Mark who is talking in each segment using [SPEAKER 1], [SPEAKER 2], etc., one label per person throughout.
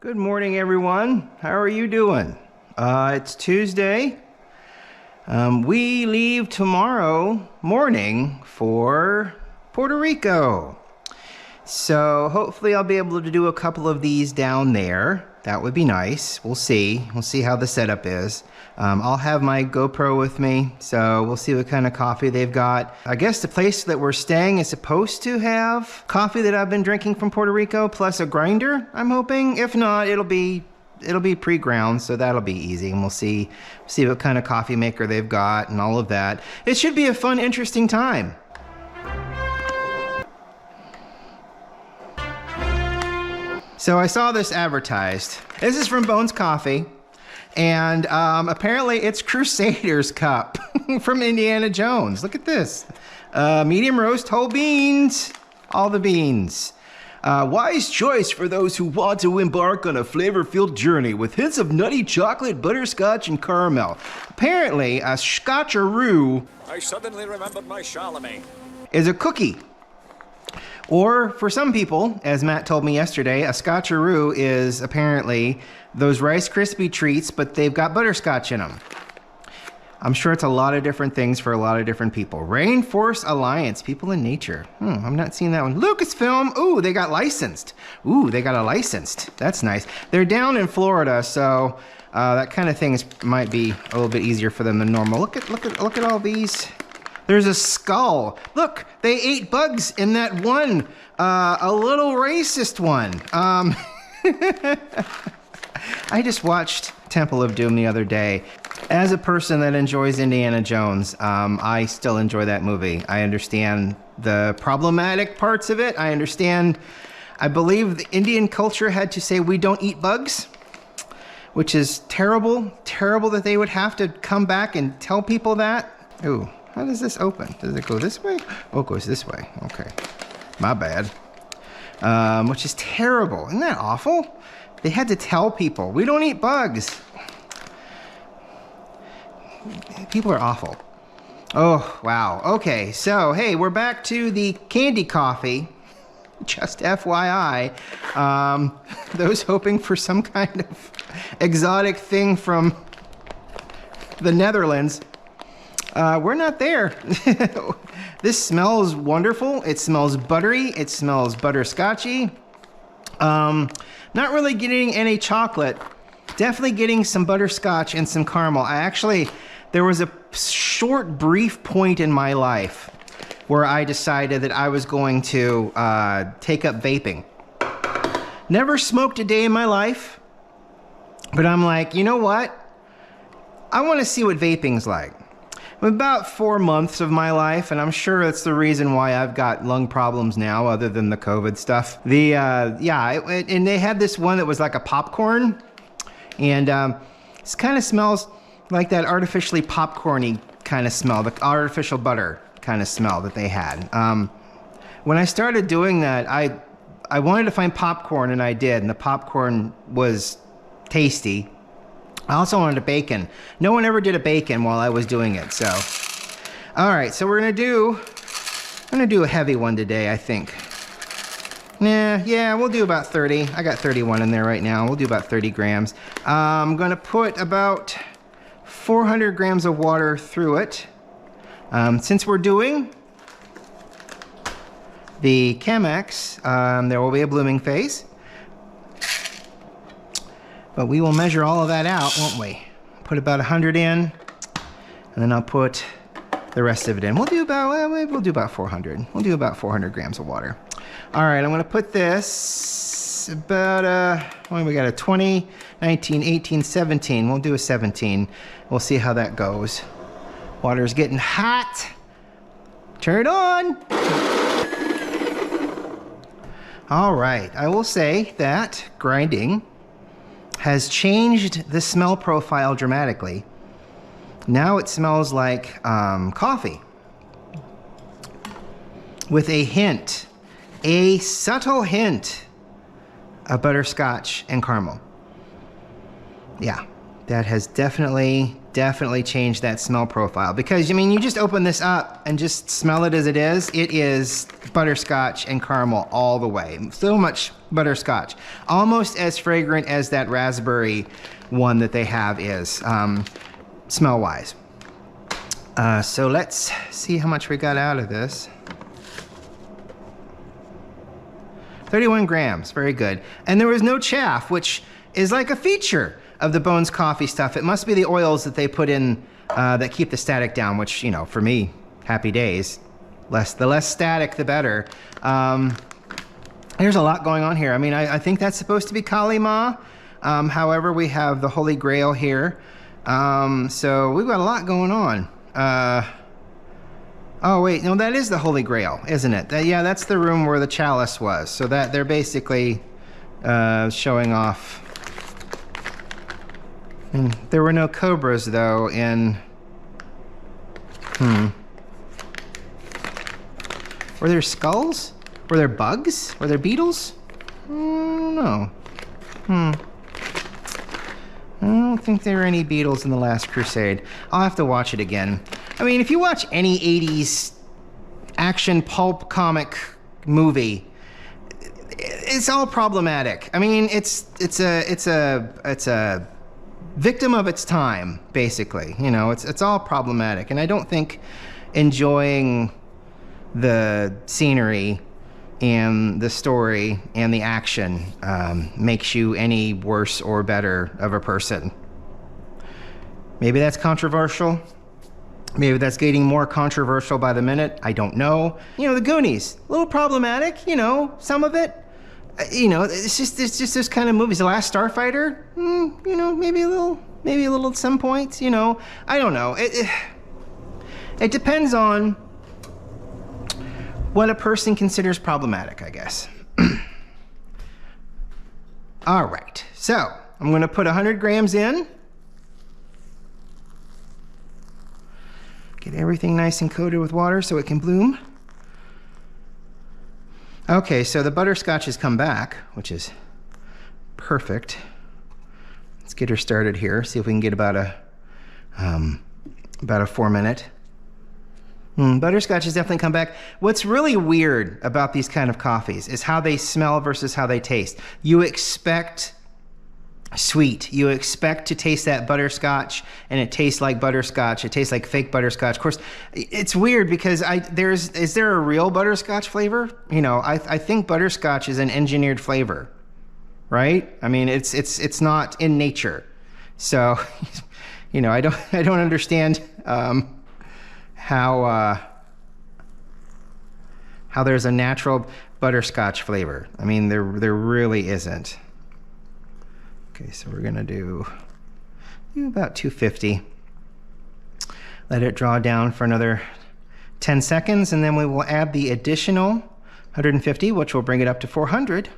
[SPEAKER 1] Good morning, everyone. How are you doing? It's Tuesday. We leave tomorrow morning for Puerto Rico. So hopefully I'll be able to do a couple of these down there. That would be nice. We'll see. We'll see how the setup is. I'll have my GoPro with me, so we'll see what kind of coffee they've got. I guess the place that we're staying is supposed to have coffee that I've been drinking from Puerto Rico, plus a grinder, I'm hoping. If not, it'll be pre-ground, so that'll be easy, and we'll see what kind of coffee maker they've got and all of that. It should be a fun, interesting time. So I saw this advertised. This is from Bones Coffee, and apparently it's Crusader's Cup from Indiana Jones. Look at this. Medium roast, whole beans, all the beans. Wise choice for those who want to embark on a flavor-filled journey with hints of nutty chocolate, butterscotch, and caramel. Apparently, a scotcheroo.
[SPEAKER 2] I suddenly remembered my Charlemagne.
[SPEAKER 1] Is a cookie. Or for some people, as Matt told me yesterday, a scotcheroo is apparently those Rice Krispie treats, but they've got butterscotch in them. I'm sure it's a lot of different things for a lot of different people. Rainforest Alliance, People in Nature. I'm not seeing that one. Lucasfilm, ooh, they got licensed. Ooh, they got a licensed. That's nice. They're down in Florida, so that kind of thing might be a little bit easier for them than normal. Look at all these. There's a skull. Look, they ate bugs in that one, a little racist one. I just watched Temple of Doom the other day. As a person that enjoys Indiana Jones, I still enjoy that movie. I understand the problematic parts of it. I believe the Indian culture had to say we don't eat bugs, which is terrible that they would have to come back and tell people that. Ooh. How does this open? Does it go this way? Oh, it goes this way. Okay. My bad. Which is terrible. Isn't that awful? They had to tell people, we don't eat bugs. People are awful. Oh, wow. Okay, so, hey, we're back to the candy coffee. Just FYI. Those hoping for some kind of exotic thing from the Netherlands. We're not there. This smells wonderful. It smells buttery. It smells butterscotchy. Not really getting any chocolate. Definitely getting some butterscotch and some caramel. There was a short, brief point in my life where I decided that I was going to take up vaping. Never smoked a day in my life, but I'm like, you know what? I want to see what vaping's like. About 4 months of my life, and I'm sure that's the reason why I've got lung problems now, other than the COVID stuff. And they had this one that was like a popcorn, and it kind of smells like that artificially popcorny kind of smell, the artificial butter kind of smell that they had. When I started doing that, I wanted to find popcorn, and I did, and the popcorn was tasty. I also wanted a bacon. No one ever did a bacon while I was doing it, so. All right, so I'm gonna do a heavy one today, I think. Yeah, we'll do about 30. I got 31 in there right now. We'll do about 30 grams. I'm gonna put about 400 grams of water through it. Since we're doing the Chemex, there will be a blooming phase. But we will measure all of that out, won't we? Put about 100 in, and then I'll put the rest of it in. We'll do about 400. We'll do about 400 grams of water. All right, I'm gonna put this about, we got a 20, 19, 18, 17. We'll do a 17. We'll see how that goes. Water's getting hot. Turn it on. All right, I will say that grinding has changed the smell profile dramatically. Now it smells like coffee with a subtle hint of butterscotch and caramel. Yeah, that has definitely changed that smell profile. Because, I mean, you just open this up and just smell it as it is. It is butterscotch and caramel all the way. So much butterscotch. Almost as fragrant as that raspberry one that they have is, smell-wise. So let's see how much we got out of this. 31 grams, very good. And there was no chaff, which is like a feature of the Bones Coffee stuff. It must be the oils that they put in that keep the static down, which, you know, for me, happy days. The less static, the better. There's a lot going on here. I mean, I think that's supposed to be Kali Ma. However, we have the Holy Grail here. So we've got a lot going on. Oh wait, no, that is the Holy Grail, isn't it? Yeah, that's the room where the chalice was. So that they're basically showing off. And there were no cobras though in. Were there skulls? Were there bugs? Were there beetles? No. I don't think there were any beetles in The Last Crusade. I'll have to watch it again. I mean, if you watch any 80s action pulp comic movie, it's all problematic. I mean, it's a victim of its time, basically. You know, it's all problematic, and I don't think enjoying the scenery and the story and the action makes you any worse or better of a person. Maybe that's controversial. Maybe that's getting more controversial by the minute. I don't know. You know, the Goonies, a little problematic, you know, some of it. You know, it's just those kind of movies. The Last Starfighter, you know, maybe a little at some points, you know. I don't know. It depends on what a person considers problematic, I guess. All right, so I'm gonna put 100 grams in. Get everything nice and coated with water so it can bloom. Okay, so the butterscotch has come back, which is perfect. Let's get her started here. See if we can get about a 4-minute. Butterscotch has definitely come back. What's really weird about these kind of coffees is how they smell versus how they taste. You expect sweet. You expect to taste that butterscotch, and it tastes like butterscotch. It tastes like fake butterscotch. Of course, it's weird because is there a real butterscotch flavor? You know, I think butterscotch is an engineered flavor, right? I mean, it's not in nature. So, you know, I don't understand how there's a natural butterscotch flavor. I mean, there really isn't. Okay, so we're gonna do about 250. Let it draw down for another 10 seconds, and then we will add the additional 150, which will bring it up to 400.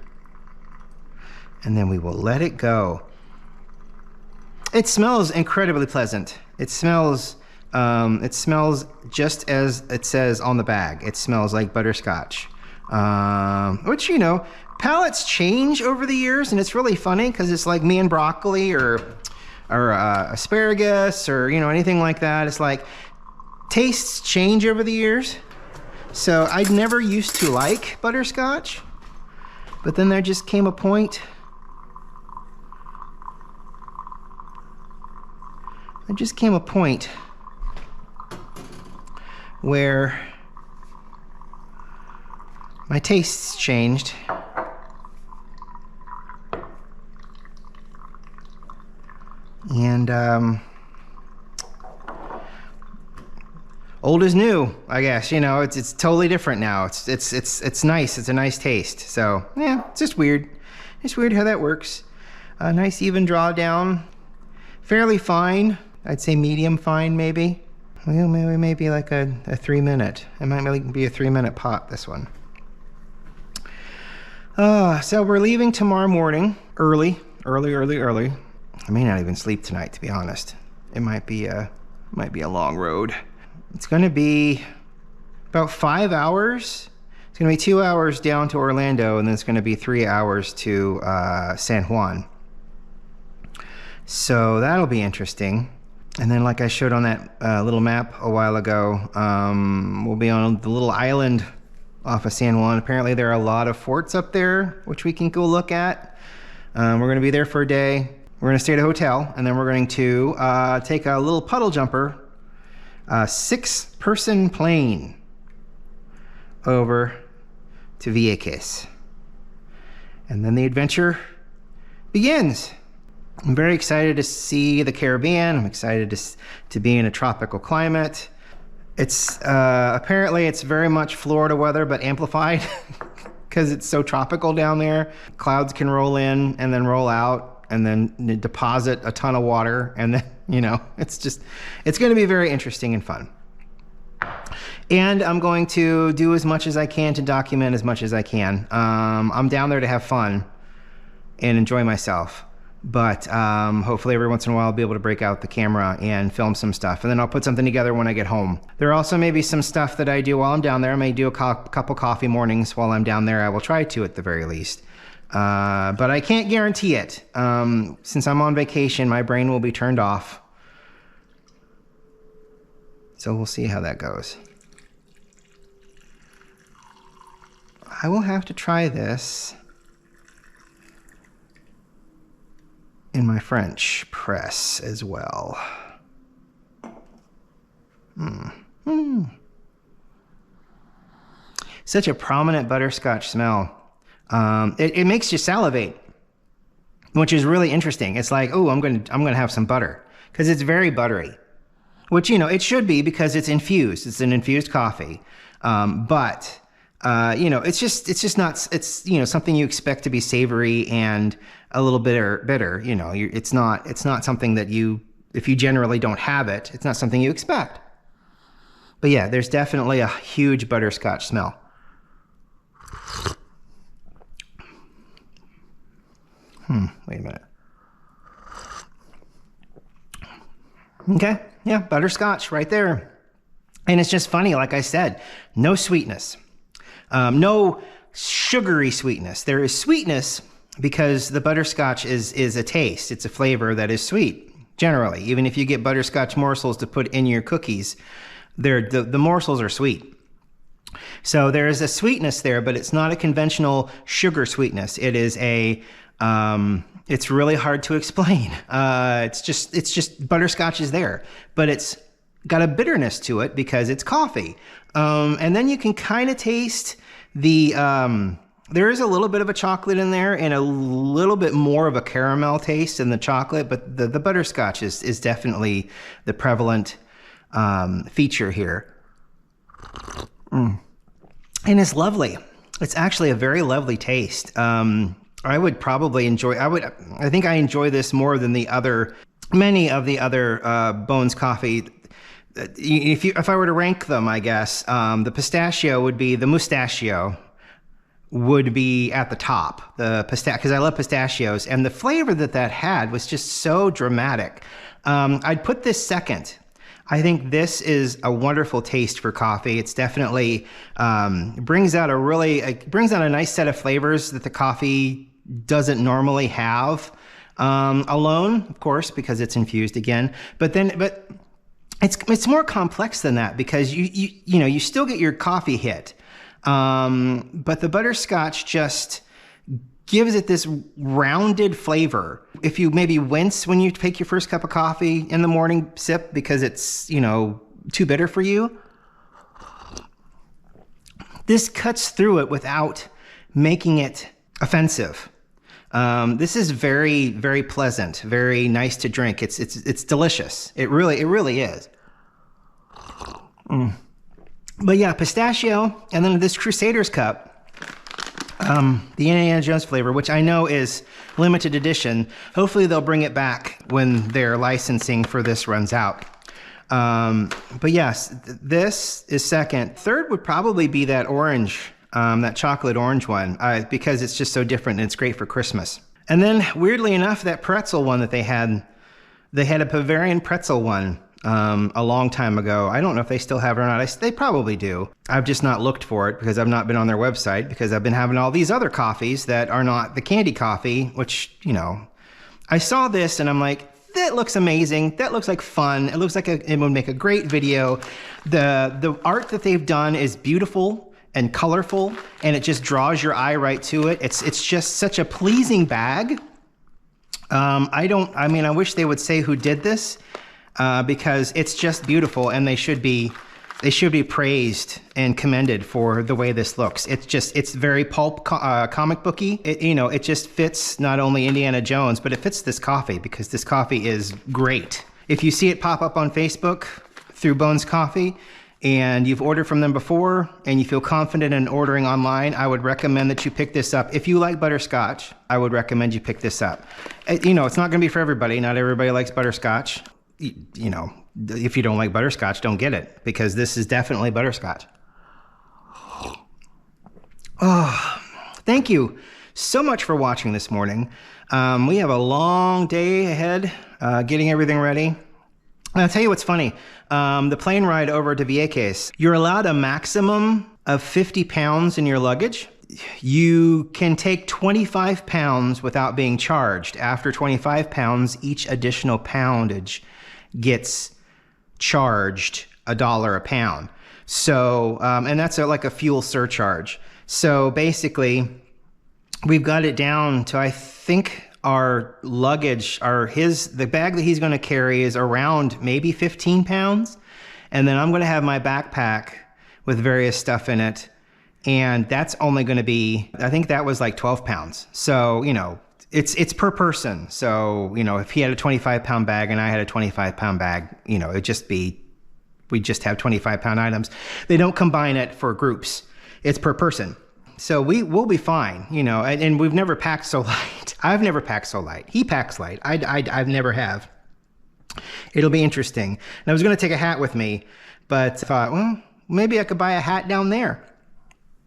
[SPEAKER 1] And then we will let it go. It smells incredibly pleasant. It smells just as it says on the bag. It smells like butterscotch, which, you know, palates change over the years, and it's really funny because it's like me and broccoli or asparagus or, you know, anything like that. It's like tastes change over the years. So I never used to like butterscotch, but then there just came a point. Where my tastes changed. And old is new, I guess. You know, it's totally different now. It's nice. It's a nice taste. So yeah, it's just weird. It's weird how that works. A nice even drawdown, fairly fine. I'd say medium fine, maybe. Well, maybe like a 3-minute. It might really be a 3-minute pot, this one. So we're leaving tomorrow morning, early. I may not even sleep tonight, to be honest. It might be a long road. It's gonna be about 5 hours. It's gonna be 2 hours down to Orlando, and then it's gonna be 3 hours to San Juan. So that'll be interesting. And then, like I showed on that little map a while ago, we'll be on the little island off of San Juan. Apparently there are a lot of forts up there, which we can go look at. We're going to be there for a day. We're going to stay at a hotel, and then we're going to take a little puddle jumper, 6-person plane over to Vieques. And then the adventure begins. I'm very excited to see the Caribbean. I'm excited to be in a tropical climate. It's apparently it's very much Florida weather, but amplified because it's so tropical down there. Clouds can roll in and then roll out and then deposit a ton of water. And then, it's going to be very interesting and fun. And I'm going to do as much as I can to document as much as I can. I'm down there to have fun and enjoy myself. But hopefully every once in a while I'll be able to break out the camera and film some stuff. And then I'll put something together when I get home. There also may be some stuff that I do while I'm down there. I may do a couple coffee mornings while I'm down there. I will try to at the very least. But I can't guarantee it. Since I'm on vacation, my brain will be turned off. So we'll see how that goes. I will have to try this in my French press as well. Such a prominent butterscotch smell. It makes you salivate, which is really interesting. It's like, oh, I'm gonna have some butter, because it's very buttery, which it should be because it's infused. It's an infused coffee, but it's just not. It's something you expect to be savory and a little bitter. It's not something that if you generally don't have it, it's not something you expect. But yeah, there's definitely a huge butterscotch smell. Wait a minute. Okay, yeah, butterscotch right there. And it's just funny, like I said, no sweetness. No sugary sweetness. There is sweetness because the butterscotch is a taste. It's a flavor that is sweet, generally. Even if you get butterscotch morsels to put in your cookies, the morsels are sweet. So there is a sweetness there, but it's not a conventional sugar sweetness. It is it's really hard to explain. It's just butterscotch is there, but it's got a bitterness to it because it's coffee. And then you can kind of taste there is a little bit of a chocolate in there and a little bit more of a caramel taste in the chocolate, but the butterscotch is definitely the prevalent feature here. And it's lovely. It's actually a very lovely taste. I would probably I think I enjoy this more than many of the other Bones coffee. If I were to rank them, I guess, the mustachio would be at the top, because I love pistachios, and the flavor that had was just so dramatic. I'd put this second. I think this is a wonderful taste for coffee. It's definitely brings out a nice set of flavors that the coffee doesn't normally have alone, of course, because it's infused again. But it's more complex than that, because you still get your coffee hit. But the butterscotch just gives it this rounded flavor. If you maybe wince when you take your first cup of coffee in the morning sip because it's, too bitter for you, this cuts through it without making it offensive. This is very, very pleasant, very nice to drink. It's delicious. It really is. But yeah, pistachio, and then this Crusaders cup, the Indiana Jones flavor, which I know is limited edition. Hopefully they'll bring it back when their licensing for this runs out. But yes, this is second. Third would probably be that orange, that chocolate orange one, because it's just so different and it's great for Christmas. And then weirdly enough, that pretzel one that they had a Bavarian pretzel one a long time ago. I don't know if they still have it or not. They probably do. I've just not looked for it because I've not been on their website, because I've been having all these other coffees that are not the candy coffee, which, I saw this and I'm like, it looks amazing. That looks like fun. It looks like it would make a great video. The art that they've done is beautiful and colorful, and it just draws your eye right to it. It's just such a pleasing bag. I wish they would say who did this, because it's just beautiful, and they should be praised and commended for the way this looks. It's very pulp comic booky. It just fits not only Indiana Jones, but it fits this coffee, because this coffee is great. If you see it pop up on Facebook through Bones Coffee, and you've ordered from them before, and you feel confident in ordering online, I would recommend that you pick this up. If you like butterscotch, I would recommend you pick this up. It's not gonna be for everybody. Not everybody likes butterscotch. If you don't like butterscotch, don't get it, because this is definitely butterscotch. Oh, thank you so much for watching this morning. We have a long day ahead, getting everything ready. I'll tell you what's funny. The plane ride over to Vieques, you're allowed a maximum of 50 pounds in your luggage. You can take 25 pounds without being charged. After 25 pounds, each additional poundage gets charged $1 a pound. So, and that's like a fuel surcharge. So basically, we've got it down to, I think, our luggage, the bag that he's going to carry is around maybe 15 pounds. And then I'm going to have my backpack with various stuff in it. And that's only going to be, I think that was like 12 pounds. So, it's per person. So, if he had a 25-pound bag and I had a 25-pound bag, it'd just be, we just have 25-pound items. They don't combine it for groups. It's per person. So we'll be fine, and we've never packed so light. I've never packed so light. He packs light. I've never have. It'll be interesting. And I was going to take a hat with me, but I thought, well, maybe I could buy a hat down there.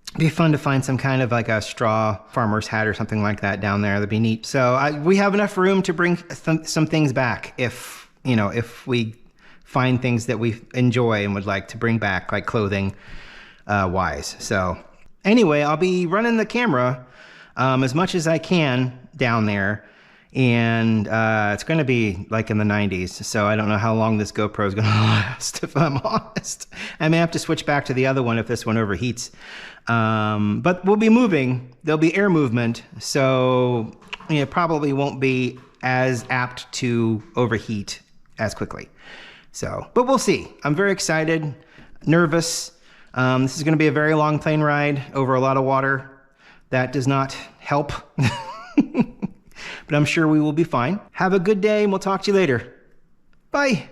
[SPEAKER 1] It'd be fun to find some kind of like a straw farmer's hat or something like that down there. That'd be neat. So we have enough room to bring some things back if we find things that we enjoy and would like to bring back, like clothing wise. So anyway, I'll be running the camera as much as I can down there, and it's going to be like in the 90s, so I don't know how long this GoPro is going to last, if I'm honest. I may have to switch back to the other one if this one overheats. But we'll be moving. There'll be air movement, so it probably won't be as apt to overheat as quickly. So, but we'll see. I'm very excited, nervous. This is going to be a very long plane ride over a lot of water. That does not help, but I'm sure we will be fine. Have a good day, and we'll talk to you later. Bye.